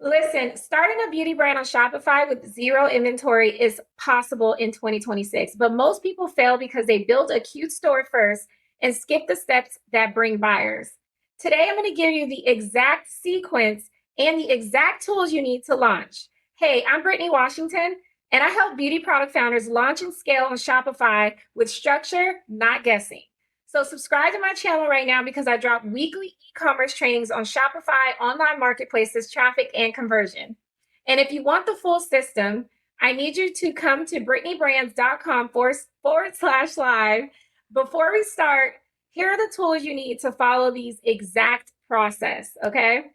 Listen, starting a beauty brand on Shopify with zero inventory is possible in 2026, but most people fail because they build a cute store first and skip the steps that bring buyers. Today, I'm going to give you the exact sequence and the exact tools you need to launch. Hey, I'm Brittany Washington, and I help beauty product founders launch and scale on Shopify with structure, not guessing. So subscribe to my channel right now because I drop weekly e-commerce trainings on Shopify, online marketplaces, traffic, and conversion. And if you want the full system, I need you to come to BrittanyBrands.com/live. Before we start, here are the tools you need to follow these exact process, okay?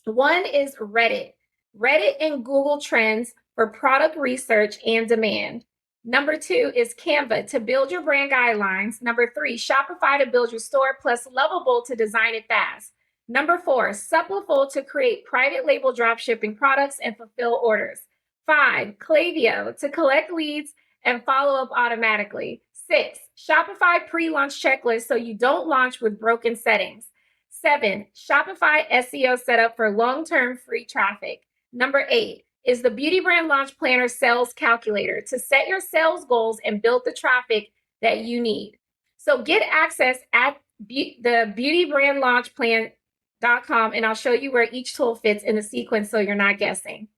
One is Reddit. Reddit and Google Trends for product research and demand. Number two is Canva to build your brand guidelines. Number three, Shopify to build your store, plus Lovable to design it fast. Number four, Suppleful to create private label dropshipping products and fulfill orders. Five, Klaviyo to collect leads and follow up automatically. Six, Shopify pre-launch checklist so you don't launch with broken settings. Seven, Shopify SEO setup for long-term free traffic. Number eight is the Beauty Brand Launch Planner Sales Calculator to set your sales goals and build the traffic that you need. So get access at the beautybrandlaunchplan.com, and I'll show you where each tool fits in the sequence so you're not guessing.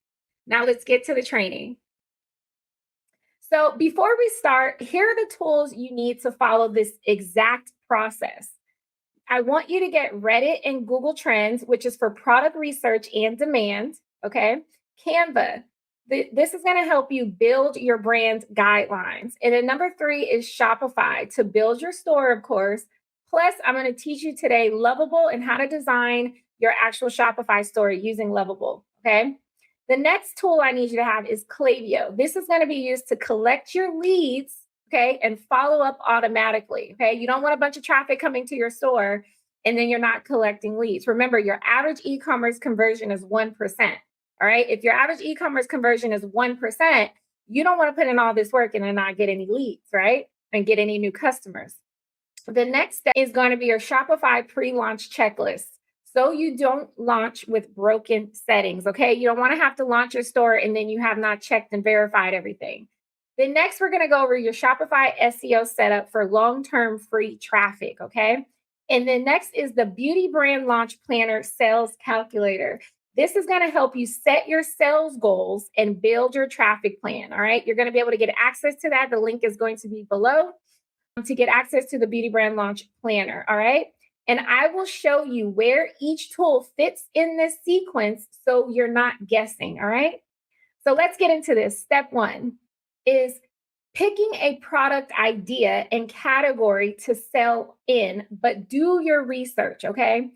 Now let's get to the training. So before we start, here are the tools you need to follow this exact process. I want you to get Reddit and Google Trends, which is for product research and demand. Okay. Canva. This is going to help you build your brand guidelines. And then number three is Shopify to build your store, of course. Plus, I'm going to teach you today Lovable and how to design your actual Shopify store using Lovable. Okay. The next tool I need you to have is Klaviyo. This is going to be used to collect your leads, okay, and follow up automatically, okay? You don't want a bunch of traffic coming to your store and then you're not collecting leads. Remember, your average e-commerce conversion is 1%, all right? If your average e-commerce conversion is 1%, you don't want to put in all this work and then not get any leads, right? And get any new customers. The next step is going to be your Shopify pre-launch checklist. So you don't launch with broken settings, okay? You don't want to have to launch your store and then you have not checked and verified everything. Then next, we're going to go over your Shopify SEO setup for long-term free traffic, okay? And then next is the Beauty Brand Launch Planner Sales Calculator. This is going to help you set your sales goals and build your traffic plan, all right? You're going to be able to get access to that. The link is going to be below to get access to the Beauty Brand Launch Planner, all right? And I will show you where each tool fits in this sequence so you're not guessing, all right? So let's get into this. Step one is picking a product idea and category to sell in, but do your research, okay?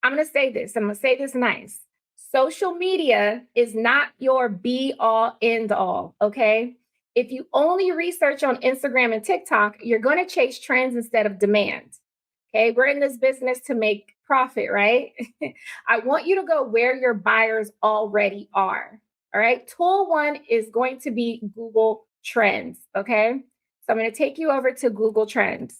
I'm going to say this nice. Social media is not your be all end all, okay? If you only research on Instagram and TikTok, you're going to chase trends instead of demand. Okay, we're in this business to make profit, right? I want you to go where your buyers already are. All right. Tool one is going to be Google Trends. Okay. So I'm going to take you over to Google Trends.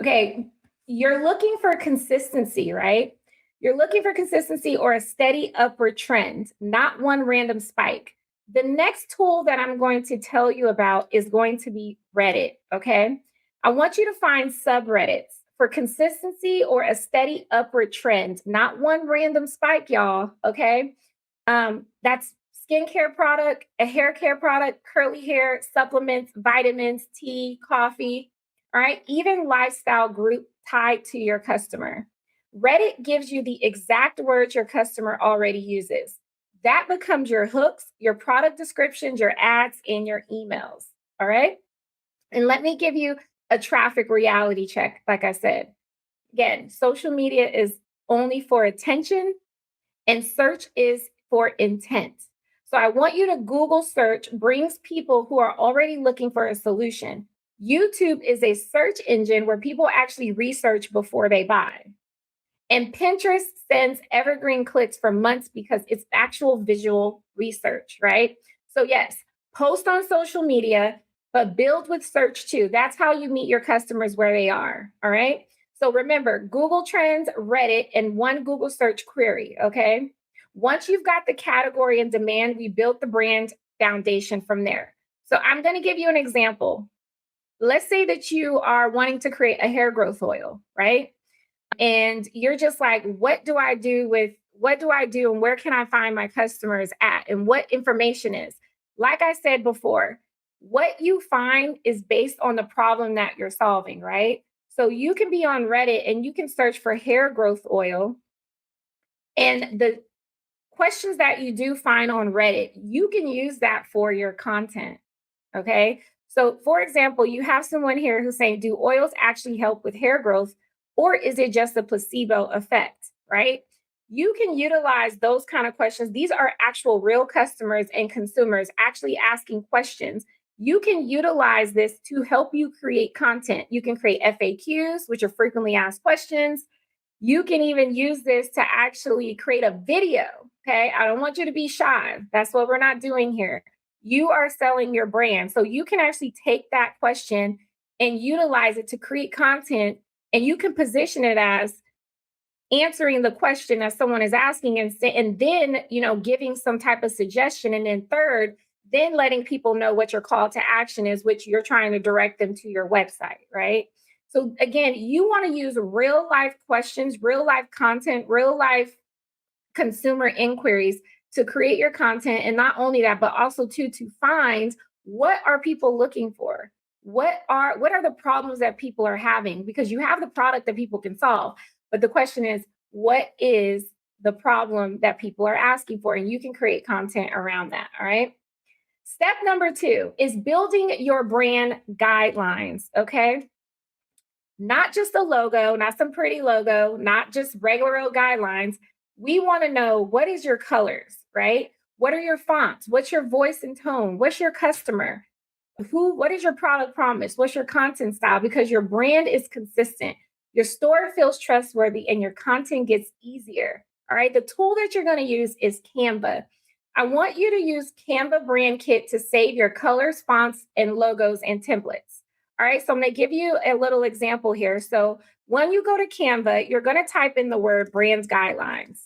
Okay. You're looking for consistency, right? You're looking for consistency or a steady upward trend, not one random spike. The next tool that I'm going to tell you about is going to be Reddit, okay? I want you to find subreddits for consistency or a steady upward trend, not one random spike, y'all, okay? That's skincare product, a hair care product, curly hair, supplements, vitamins, tea, coffee, all right? Even lifestyle group tied to your customer. Reddit gives you the exact words your customer already uses. That becomes your hooks, your product descriptions, your ads, and your emails. All right. And let me give you a traffic reality check. Like I said, again, social media is only for attention and search is for intent. So I want you to Google search brings people who are already looking for a solution. YouTube is a search engine where people actually research before they buy. And Pinterest sends evergreen clicks for months because it's actual visual research, right? So, yes, post on social media, but build with search too. That's how you meet your customers where they are. All right. So remember Google Trends, Reddit, and one Google search query. Okay. Once you've got the category and demand, we built the brand foundation from there. So I'm going to give you an example. Let's say that you are wanting to create a hair growth oil, right? And you're just like, what do I do and where can I find my customers at and what information is? Like I said before, what you find is based on the problem that you're solving, right? So you can be on Reddit and you can search for hair growth oil, and the questions that you do find on Reddit, you can use that for your content. Okay. So, for example, you have someone here who's saying, do oils actually help with hair growth, or is it just a placebo effect? Right. You can utilize those kind of questions. These are actual real customers and consumers actually asking questions. You can utilize this to help you create content. You can create FAQs, which are frequently asked questions. You can even use this to actually create a video. Okay. I don't want you to be shy. That's what we're not doing here. You are selling your brand. So you can actually take that question and utilize it to create content, and you can position it as answering the question that someone is asking, and then, giving some type of suggestion. And then third, then letting people know what your call to action is, which you're trying to direct them to your website, right? So again, you want to use real life questions, real life content, real life consumer inquiries to create your content. And not only that, but also to find what are people looking for? What are the problems that people are having? Because you have the product that people can solve. But the question is, what is the problem that people are asking for? And you can create content around that. All right. Step number 2 is building your brand guidelines. Okay. Not just a logo, not some pretty logo, not just regular old guidelines. We want to know, what is your colors, right? What are your fonts? What's your voice and tone? What's your customer? What is your product promise? What's your content style? Because your brand is consistent. Your store feels trustworthy and your content gets easier. All right. The tool that you're going to use is Canva. I want you to use Canva Brand Kit to save your colors, fonts, and logos and templates. All right. So I'm going to give you a little example here. So when you go to Canva, you're going to type in the word brands guidelines.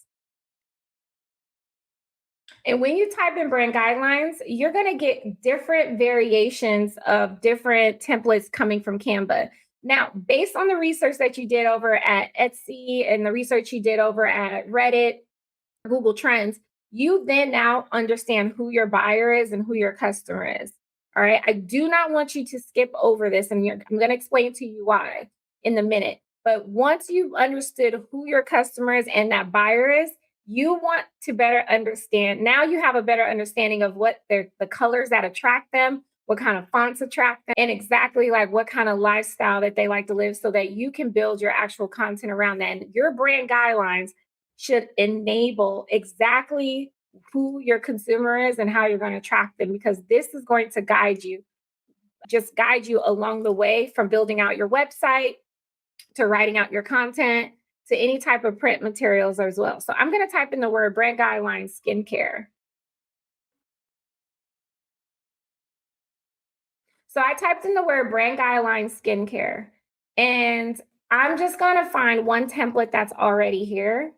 And when you type in brand guidelines, you're going to get different variations of different templates coming from Canva. Now, based on the research that you did over at Etsy and the research you did over at Reddit, Google Trends, you then now understand who your buyer is and who your customer is. All right. I do not want you to skip over this, and I'm going to explain to you why in a minute. But once you've understood who your customer is and that buyer is, you want to better understand. Now you have a better understanding of what the colors that attract them, what kind of fonts attract them, and exactly like what kind of lifestyle that they like to live, so that you can build your actual content around that. And your brand guidelines should enable exactly who your consumer is and how you're going to attract them, because this is going to guide you along the way, from building out your website to writing out your content to any type of print materials as well. So I'm going to type in the word brand guidelines skincare. So I typed in the word brand guidelines skincare, and I'm just going to find one template that's already here.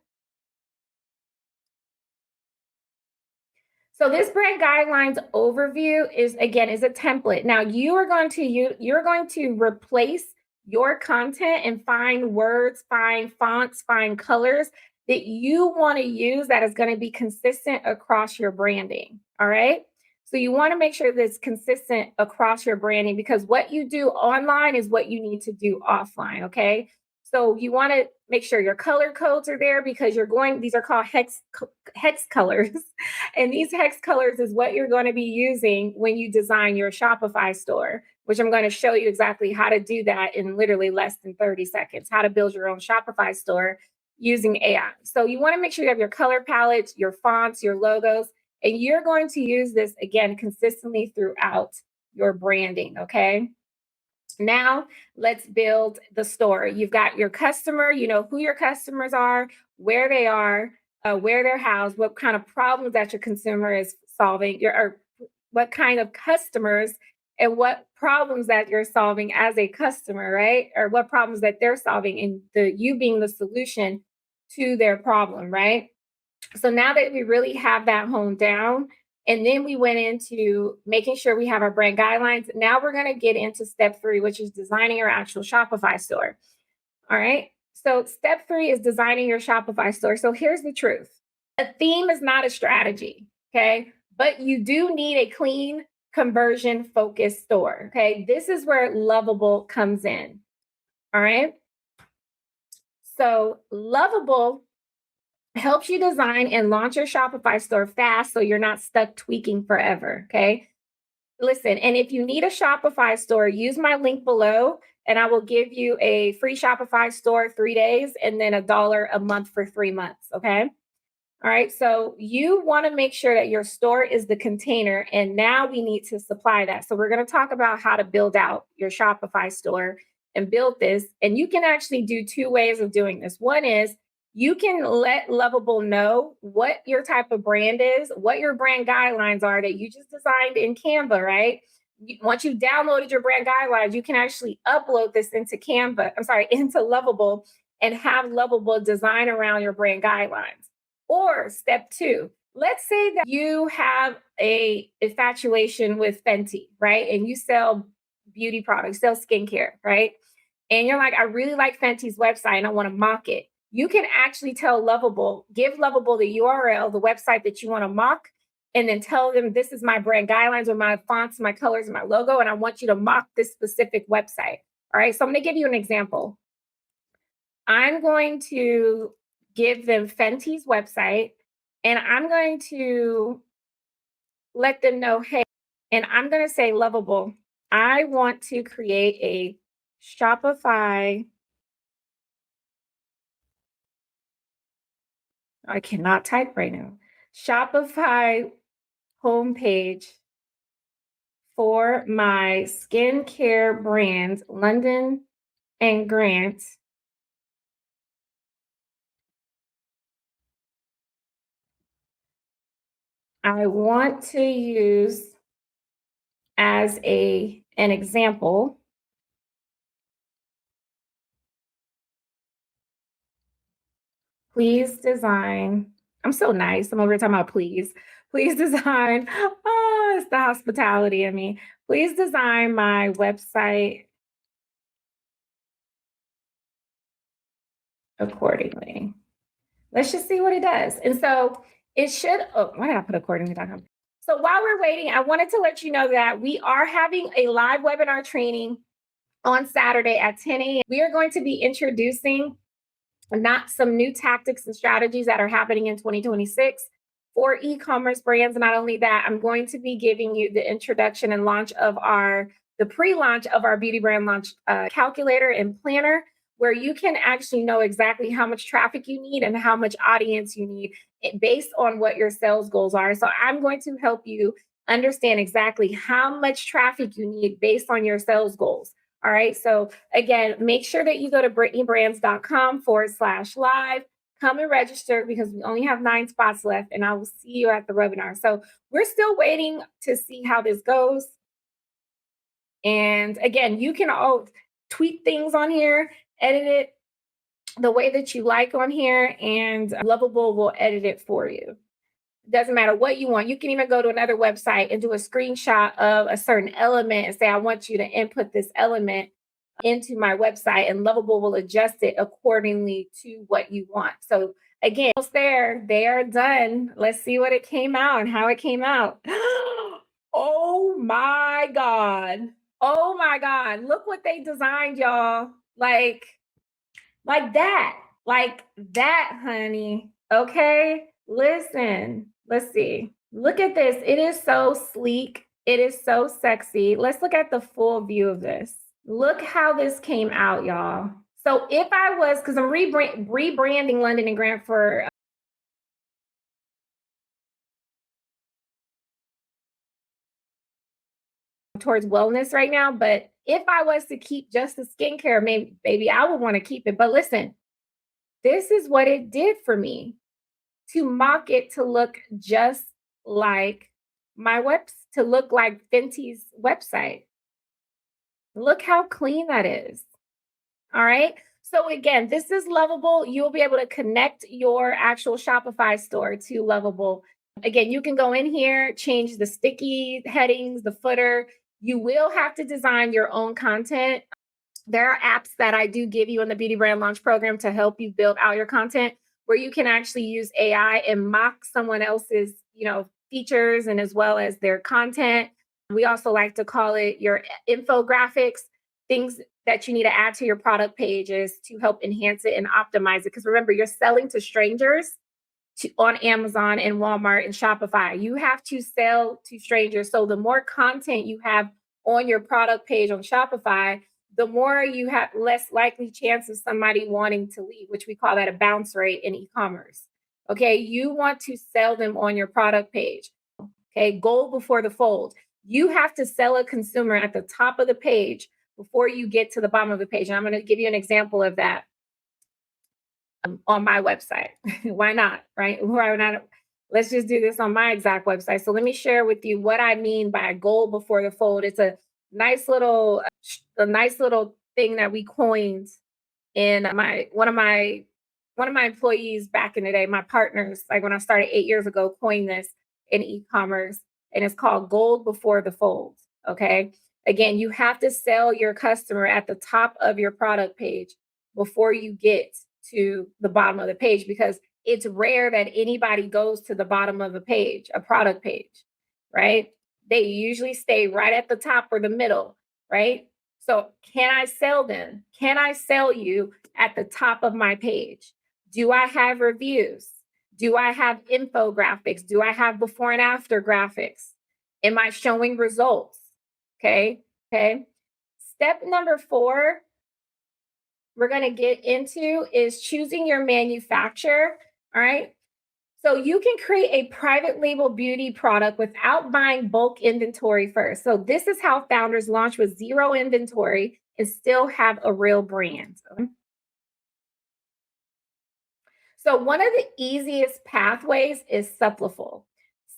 So this brand guidelines overview is a template. Now you're going to replace your content and find words, find fonts, find colors that you want to use that is going to be consistent across your branding. All right. So you want to make sure that it's consistent across your branding, because what you do online is what you need to do offline. Okay. So you want to make sure your color codes are there, because these are called hex colors. And these hex colors is what you're going to be using when you design your Shopify store, which I'm going to show you exactly how to do that in literally less than 30 seconds, how to build your own Shopify store using AI. So you want to make sure you have your color palettes, your fonts, your logos, and you're going to use this again consistently throughout your branding. Okay. Now let's build the store. You've got your customer, you know who your customers are, where they are, where they're housed, what kind of problems that your consumer is solving, or what kind of customers and what problems that you're solving as a customer, right? Or what problems that they're solving, and you being the solution to their problem, right? So now that we really have that honed down, and then we went into making sure we have our brand guidelines, now we're going to get into step 3, which is designing your actual Shopify store. All right. So step 3 is designing your Shopify store. So here's the truth. A theme is not a strategy. Okay. But you do need a clean, conversion focused store. Okay. This is where Lovable comes in. All right. So Lovable helps you design and launch your Shopify store fast so you're not stuck tweaking forever. Okay. Listen, and if you need a Shopify store, use my link below and I will give you a free Shopify store 3 days and then $1 a month for 3 months. Okay. All right. So you want to make sure that your store is the container. And now we need to supply that. So we're going to talk about how to build out your Shopify store and build this. And you can actually do 2 ways of doing this. One is you can let Lovable know what your type of brand is, what your brand guidelines are that you just designed in Canva, right? Once you've downloaded your brand guidelines, you can actually upload this into into Lovable and have Lovable design around your brand guidelines. Or step 2, let's say that you have a infatuation with Fenty, right? And you sell beauty products, sell skincare, right? And you're like, I really like Fenty's website and I want to mock it. You can actually tell Lovable, give Lovable the URL, the website that you want to mock, and then tell them this is my brand guidelines or my fonts, my colors, and my logo, and I want you to mock this specific website. All right. So I'm going to give you an example. I'm going to give them Fenty's website and I'm going to let them know, hey, and I'm going to say, Lovable, I want to create a Shopify. I cannot type right now. Shopify homepage for my skincare brands, London and Grant. I want to use as an example. Please design. I'm so nice. I'm over here talking about please. Please design. Oh, it's the hospitality in me. Please design my website accordingly. Let's just see what it does. And so it should, oh, why did I put accordingly.com? So while we're waiting, I wanted to let you know that we are having a live webinar training on Saturday at 10 a.m. We are going to be introducing not some new tactics and strategies that are happening in 2026 for e-commerce brands. Not only that, I'm going to be giving you the introduction and the pre-launch of our beauty brand launch calculator and planner, where you can actually know exactly how much traffic you need and how much audience you need based on what your sales goals are. So I'm going to help you understand exactly how much traffic you need based on your sales goals. All right. So again, make sure that you go to BrittanyBrands.com/live. Come and register because we only have 9 spots left, and I will see you at the webinar. So we're still waiting to see how this goes. And again, you can all tweak things on here, edit it the way that you like on here, and Lovable will edit it for you. Doesn't matter what you want. You can even go to another website and do a screenshot of a certain element and say, I want you to input this element into my website, and Lovable will adjust it accordingly to what you want. So again, almost there, they are done. Let's see what it came out and how it came out. Oh my God. Oh my God. Look what they designed, y'all. Like that. Like that, honey. Okay. Listen, let's see. Look at this. It is so sleek. It is so sexy. Let's look at the full view of this. Look how this came out, y'all. So if I was, because I'm rebranding London and Grant for towards wellness right now, but if I was to keep just the skincare, maybe I would want to keep it. But listen, this is what it did for me to mock it to look just like my webs to look like Fenty's website. Look how clean that is. All right. So again, this is Lovable. You'll be able to connect your actual Shopify store to Lovable. Again, you can go in here, change the sticky headings, the footer. You will have to design your own content. There are apps that I do give you in the Beauty Brand Launch program to help you build out your content, where you can actually use AI and mock someone else's, features and as well as their content. We also like to call it your infographics, things that you need to add to your product pages to help enhance it and optimize it. Because remember, you're selling to strangers on Amazon and Walmart and Shopify. You have to sell to strangers. So the more content you have on your product page on Shopify, the more you have less likely chance of somebody wanting to leave, which we call that a bounce rate in e-commerce. Okay, you want to sell them on your product page. Okay, goal before the fold. You have to sell a consumer at the top of the page before you get to the bottom of the page. And I'm going to give you an example of that on my website. Why not? Right? Why not? Let's just do this on my exact website. So let me share with you what I mean by goal before the fold. It's a nice little thing that we coined in my one of my employees back in the day, my partners, like when I started 8 years ago, coined this in e-commerce, and it's called gold before the fold. Okay. Again, you have to sell your customer at the top of your product page before you get to the bottom of the page, because it's rare that anybody goes to the bottom of a page, a product page, right? They usually stay right at the top or the middle, right? So, can I sell them? Can I sell you at the top of my page? Do I have reviews? Do I have infographics? Do I have before and after graphics? Am I showing results? Okay. Okay. Step number 4 we're going to get into is choosing your manufacturer. All right. So you can create a private label beauty product without buying bulk inventory first. So this is how founders launch with zero inventory and still have a real brand. So one of the easiest pathways is Supplyful.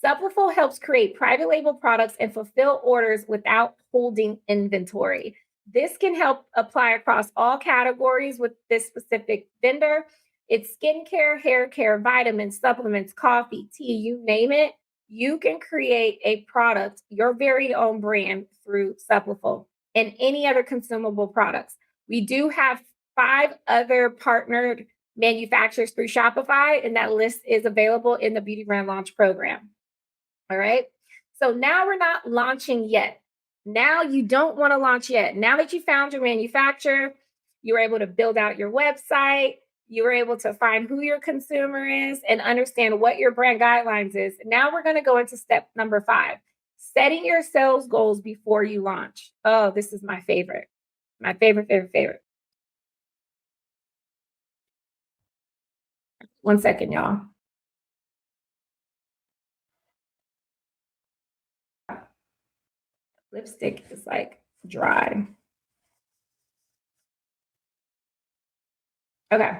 Supplyful helps create private label products and fulfill orders without holding inventory. This can help apply across all categories with this specific vendor. It's skincare, hair care, vitamins, supplements, coffee, tea, you name it. You can create a product, your very own brand through Supplyful and any other consumable products. We do have 5 other partnered manufacturers through Shopify, and that list is available in the Beauty Brand Launch program. All right. So now we're not launching yet. Now you don't want to launch yet. Now that you found your manufacturer, you were able to build out your website, you were able to find who your consumer is and understand what your brand guidelines is. Now we're going to go into step number 5, setting your sales goals before you launch. Oh, this is my favorite. My favorite. One second, y'all. Lipstick is like dry. Okay.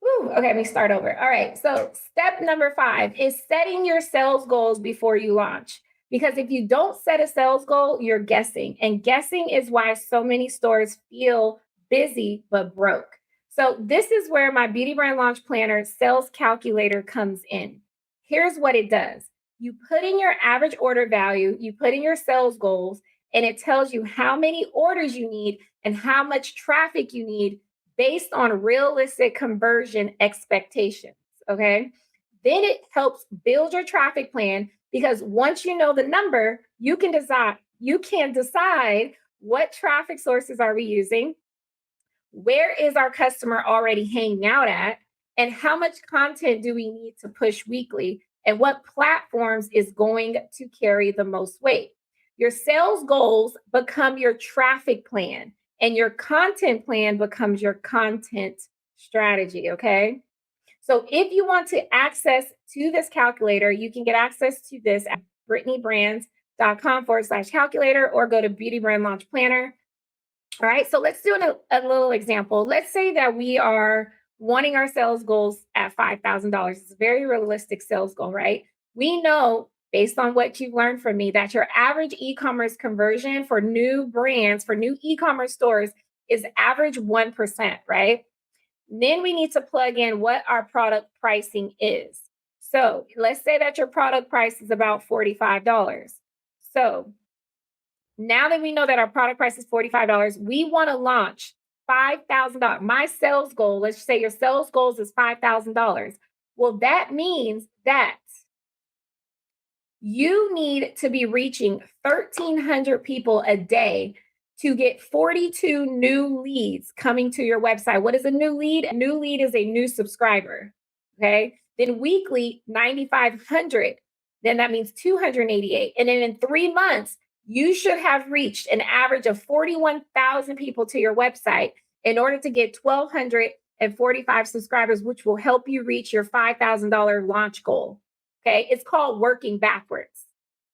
Whew, okay, let me start over. All right. So, step number 5 is setting your sales goals before you launch. Because if you don't set a sales goal, you're guessing. And guessing is why so many stores feel busy but broke. So, this is where my Beauty Brand Launch Planner sales calculator comes in. Here's what it does: you put in your average order value, you put in your sales goals, and it tells you how many orders you need and how much traffic you need based on realistic conversion expectations. Okay. Then it helps build your traffic plan, because once you know the number, you can decide what traffic sources are we using, where is our customer already hanging out at, and how much content do we need to push weekly, and what platforms is going to carry the most weight. Your sales goals become your traffic plan, and your content plan becomes your content strategy. Okay. So if you want to access to this calculator, you can get access to this at brittnybrands.com/calculator or go to Beauty Brand Launch Planner. All right. So let's do a little example. Let's say that we are wanting our sales goals at $5,000. It's a very realistic sales goal, right? We know based on what you've learned from me that your average e-commerce conversion for new brands, for new e-commerce stores is average 1%, right? Then we need to plug in what our product pricing is. So let's say that your product price is about $45. So now that we know that our product price is $45, we want to launch $5,000. My sales goal, let's say your sales goals is $5,000. Well, that means that you need to be reaching 1,300 people a day to get 42 new leads coming to your website. What is a new lead? A new lead is a new subscriber. Okay. Then weekly, 9,500. Then that means 288. And then in 3 months, you should have reached an average of 41,000 people to your website in order to get 1,245 subscribers, which will help you reach your $5,000 launch goal. Okay. It's called working backwards,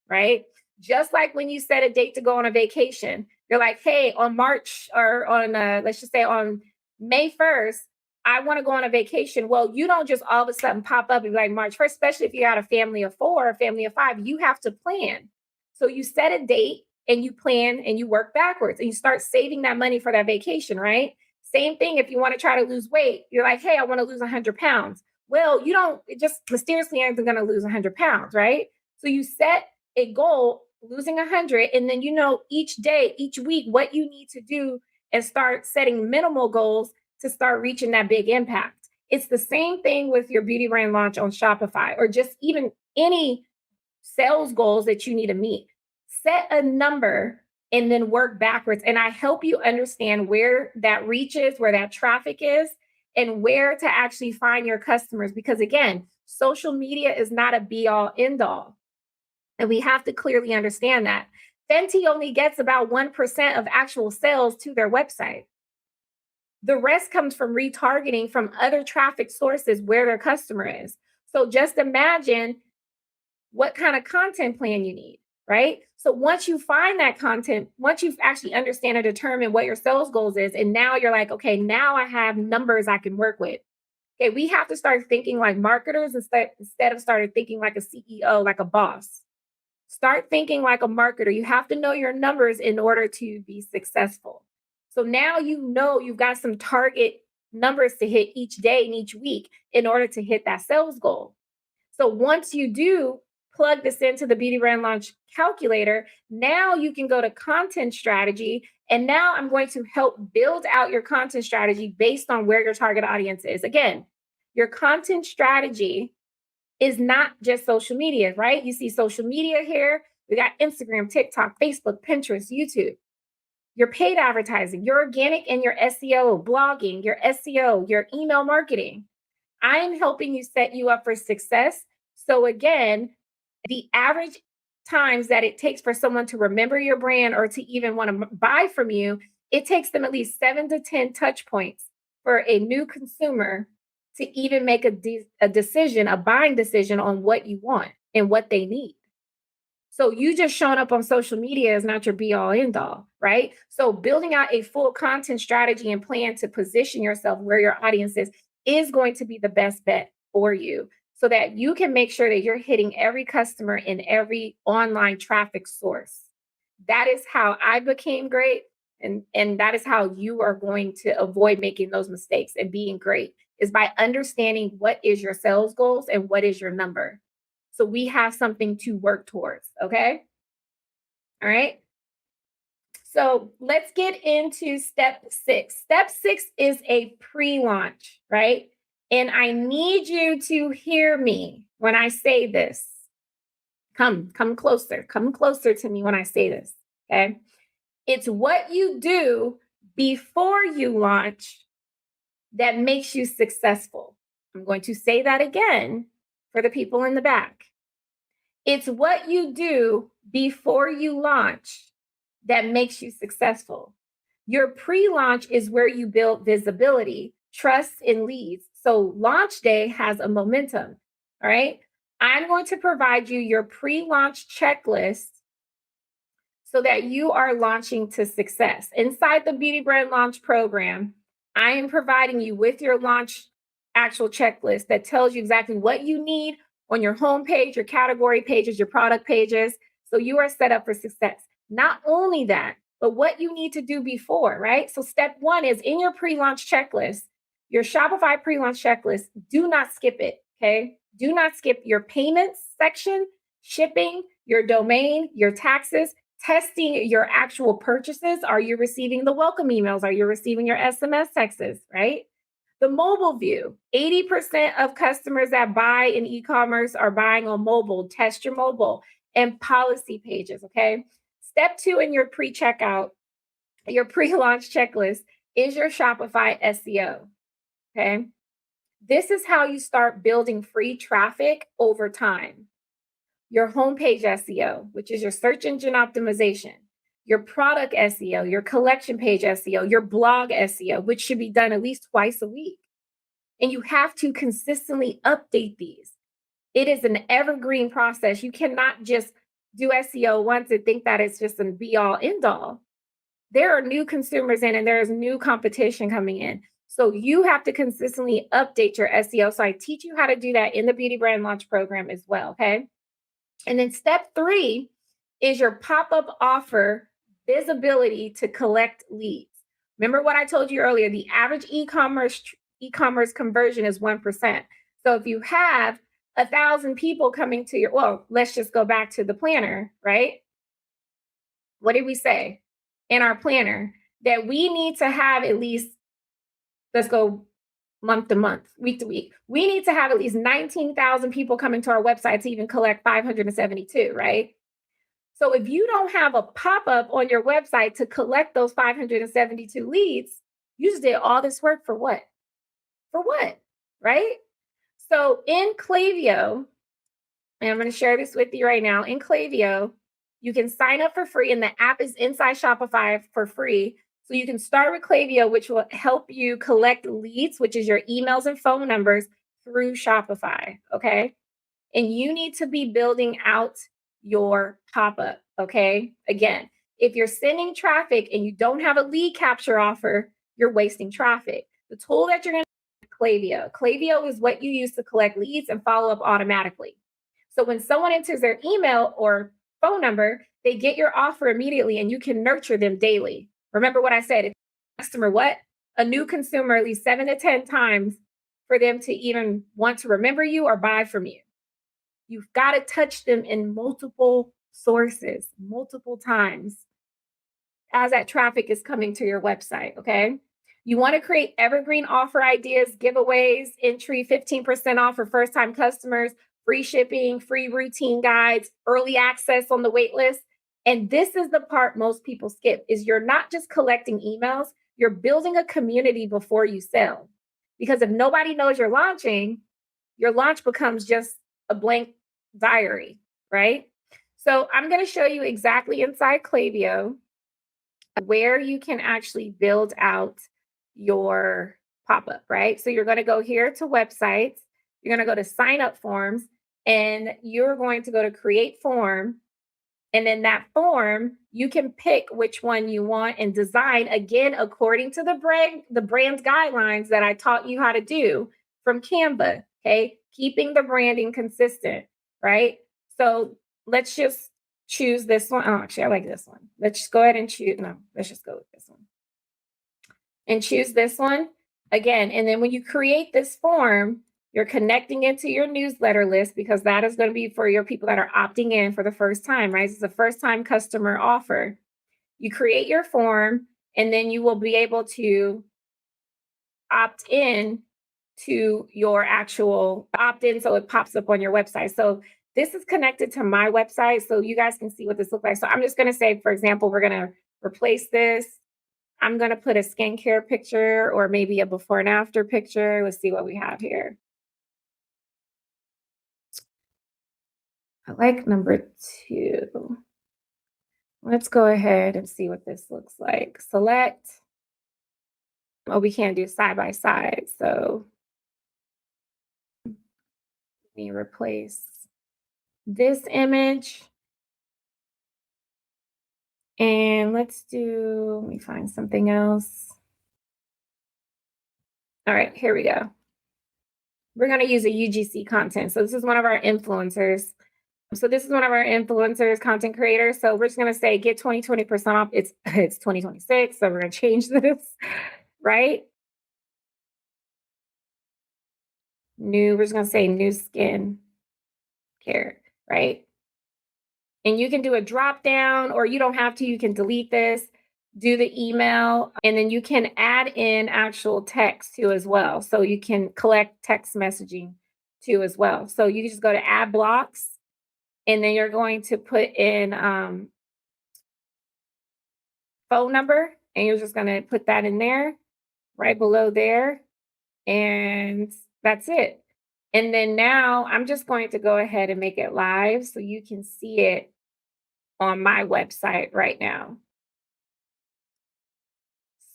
right? Just like when you set a date to go on a vacation, you're like, hey, on March or on, let's just say on May 1st, I want to go on a vacation. Well, you don't just all of a sudden pop up and be like March 1st, especially if you got a family of 4, a family of 5, you have to plan. So you set a date and you plan and you work backwards and you start saving that money for that vacation, right? Same thing if you want to try to lose weight. You're like, hey, I want to lose 100 pounds. Well, you don't, it just mysteriously aren't going to lose 100 pounds, right? So you set a goal, losing 100, and then you know each day, each week, what you need to do and start setting minimal goals to start reaching that big impact. It's the same thing with your beauty brand launch on Shopify or just even any sales goals that you need to meet. Set a number and then work backwards. And I help you understand where that reach is, where that traffic is, and where to actually find your customers. Because again, social media is not a be all end all. And we have to clearly understand that. Fenty only gets about 1% of actual sales to their website. The rest comes from retargeting from other traffic sources where their customer is. So just imagine what kind of content plan you need, right? So once you find that content, once you've actually understand and determine what your sales goals is, and now you're like, okay, now I have numbers I can work with. Okay, we have to start thinking like marketers instead of starting thinking like a CEO, like a boss. Start thinking like a marketer. You have to know your numbers in order to be successful. So now you know you've got some target numbers to hit each day and each week in order to hit that sales goal. So once you do plug this into the Beauty Brand Launch calculator, now you can go to content strategy. And now I'm going to help build out your content strategy based on where your target audience is. Again, your content strategy is not just social media, right? You see social media here. We got Instagram, TikTok, Facebook, Pinterest, YouTube. Your paid advertising, your organic and your SEO, blogging, your SEO, your email marketing. I am helping you set you up for success. So again, the average times that it takes for someone to remember your brand or to even want to buy from you, it takes them at least 7 to 10 touch points for a new consumer to even make a decision, a buying decision on what you want and what they need. So you just showing up on social media is not your be all end all, right? So building out a full content strategy and plan to position yourself where your audience is going to be the best bet for you so that you can make sure that you're hitting every customer in every online traffic source. That is how I became great. And that is how you are going to avoid making those mistakes and being great is by understanding what is your sales goals and what is your number. So we have something to work towards. Okay. All right. So let's get into step 6. Step 6 is a pre-launch, right? And I need you to hear me when I say this. Come closer. Come closer to me when I say this. Okay. It's what you do before you launch that makes you successful. I'm going to say that again for the people in the back. It's what you do before you launch that makes you successful. Your pre-launch is where you build visibility, trust, and leads. So launch day has a momentum. All right. I'm going to provide you your pre-launch checklist so that you are launching to success. Inside the Beauty Brand Launch program, I am providing you with your launch actual checklist that tells you exactly what you need on your home page, your category pages, your product pages. So you are set up for success. Not only that, but what you need to do before, right? So step one is in your pre-launch checklist, your Shopify pre-launch checklist. Do not skip it. Okay. Do not skip your payments section, shipping, your domain, your taxes, testing your actual purchases. Are you receiving the welcome emails? Are you receiving your SMS texts, right? The mobile view, 80% of customers that buy in e-commerce are buying on mobile. Test your mobile and policy pages, okay? Step two in your pre-checkout, your pre-launch checklist is your Shopify SEO, okay? This is how you start building free traffic over time. Your homepage SEO, which is your search engine optimization, your product SEO, your collection page SEO, your blog SEO, which should be done at least twice a week. And you have to consistently update these. It is an evergreen process. You cannot just do SEO once and think that it's just a be all end all. There are new consumers in and there's new competition coming in. So you have to consistently update your SEO. So I teach you how to do that in the Beauty Brand Launch program as well. Okay. And then step three is your pop-up offer visibility to collect leads. Remember what I told you earlier, the average e-commerce conversion is 1%. So if you have 1,000 people coming to your, well, let's just go back to the planner, right? What did we say in our planner? That we need to have at least, let's go month to month, week to week. We need to have at least 19,000 people coming to our website to even collect 572, right? So if you don't have a pop-up on your website to collect those 572 leads, you just did all this work for what? For what? Right? So in Klaviyo, and I'm going to share this with you right now. In Klaviyo, you can sign up for free, and the app is inside Shopify for free. So you can start with Klaviyo, which will help you collect leads, which is your emails and phone numbers through Shopify. Okay. And you need to be building out your pop-up. Okay. Again, if you're sending traffic and you don't have a lead capture offer, you're wasting traffic. The tool that you're going to Klaviyo. Klaviyo is what you use to collect leads and follow up automatically. So when someone enters their email or phone number, they get your offer immediately and you can nurture them daily. Remember what I said, if customer, what? A new consumer at least 7 to 10 times for them to even want to remember you or buy from you. You've got to touch them in multiple sources, multiple times as that traffic is coming to your website, okay? You want to create evergreen offer ideas, giveaways, entry 15% off for first-time customers, free shipping, free routine guides, early access on the wait list. And this is the part most people skip is you're not just collecting emails, you're building a community before you sell. Because if nobody knows you're launching, your launch becomes just a blank diary, right? So I'm going to show you exactly inside Klaviyo where you can actually build out your pop-up, right? So you're going to go here to websites, you're going to go to sign up forms, and you're going to go to create form. And then that form, you can pick which one you want and design again according to the brand guidelines that I taught you how to do from Canva. Okay, keeping the branding consistent, right? So let's just choose this one. Oh, actually, I like this one. Let's just go ahead and choose. No, let's just go with this one and choose this one again. And then when you create this form, you're connecting it to your newsletter list because that is going to be for your people that are opting in for the first time, right? It's a first time customer offer. You create your form and then you will be able to opt in to your actual opt in so it pops up on your website. So this is connected to my website so you guys can see what this looks like. So I'm just going to say, for example, we're going to replace this. I'm going to put a skincare picture or maybe a before and after picture. Let's see what we have here. I like number 2. Let's go ahead and see what this looks like. Select. Oh, we can't do side by side. So let me replace this image. And let me find something else. All right, here we go. We're going to use a UGC content. So this is one of our influencers. So this is one of our influencers, content creators. So we're just going to say get 20% off. It's 2026. So we're going to change this, right? We're just going to say new skin care, right? And you can do a drop down, or you don't have to, you can delete this, do the email, and then you can add in actual text too as well. So you can collect text messaging too as well. So you can just go to add blocks, and then you're going to put in phone number, and you're just going to put that in there right below there. And that's it. And then now I'm just going to go ahead and make it live so you can see it on my website right now.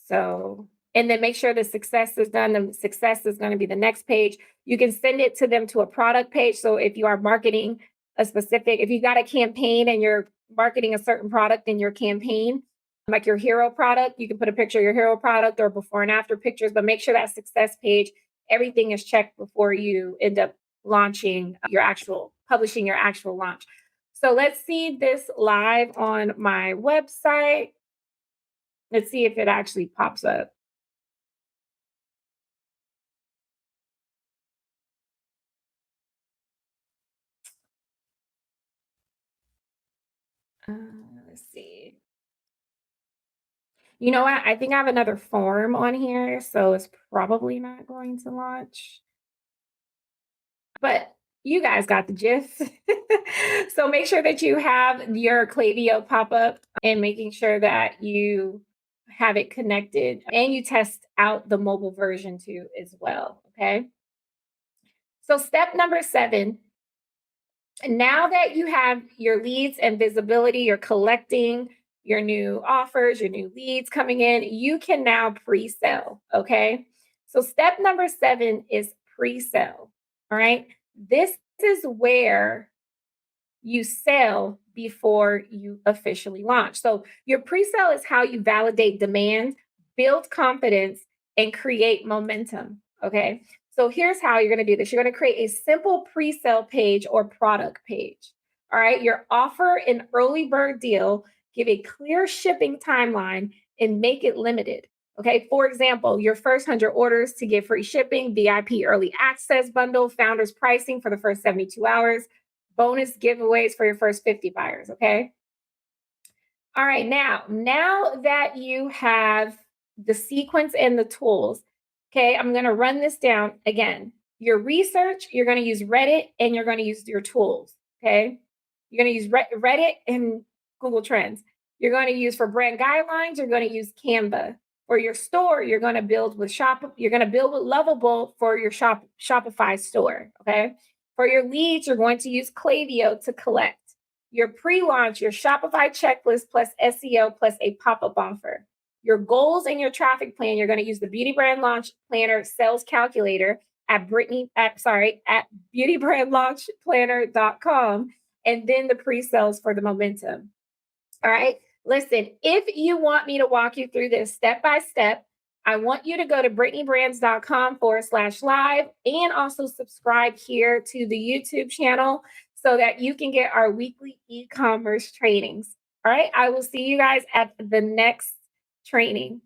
So, and then make sure the success is done. The success is going to be the next page. You can send it to them to a product page. So if you are marketing if you got a campaign and you're marketing a certain product in your campaign, like your hero product, you can put a picture of your hero product or before and after pictures, but make sure that success page, everything is checked before you end up publishing your actual launch. So let's see this live on my website. Let's see if it actually pops up. Uh, let's see. You know what? I think I have another form on here, so it's probably not going to launch. But you guys got the gist. So make sure that you have your Klaviyo pop up and making sure that you have it connected and you test out the mobile version too as well. Okay. So step number 7, now that you have your leads and visibility, you're collecting your new offers, your new leads coming in, you can now pre-sell. Okay. So step number 7 is pre-sell. All right. This is where you sell before you officially launch. So your pre-sale is how you validate demand, build confidence, and create momentum. Okay. So here's how you're going to do this. You're going to create a simple pre-sale page or product page. All right. Your offer an early bird deal, give a clear shipping timeline, and make it limited. Okay. For example, your first 100 orders to get free shipping, VIP early access bundle, founders pricing for the first 72 hours, bonus giveaways for your first 50 buyers. Okay. All right. Now that you have the sequence and the tools, okay, I'm going to run this down again. Your research, you're going to use Reddit and you're going to use your tools. Okay. You're going to use Reddit and Google Trends. You're going to use for brand guidelines, you're going to use Canva. For your store, you're going to build with you're going to build with Lovable for your Shopify store. Okay. For your leads, you're going to use Klaviyo to collect. Your pre-launch, your Shopify checklist plus SEO plus a pop-up offer. Your goals and your traffic plan, you're going to use the Beauty Brand Launch Planner Sales Calculator at beautybrandlaunchplanner.com, and then the pre-sales for the momentum. All right. Listen, if you want me to walk you through this step by step, I want you to go to brittnybrands.com/live and also subscribe here to the YouTube channel so that you can get our weekly e-commerce trainings. All right. I will see you guys at the next training.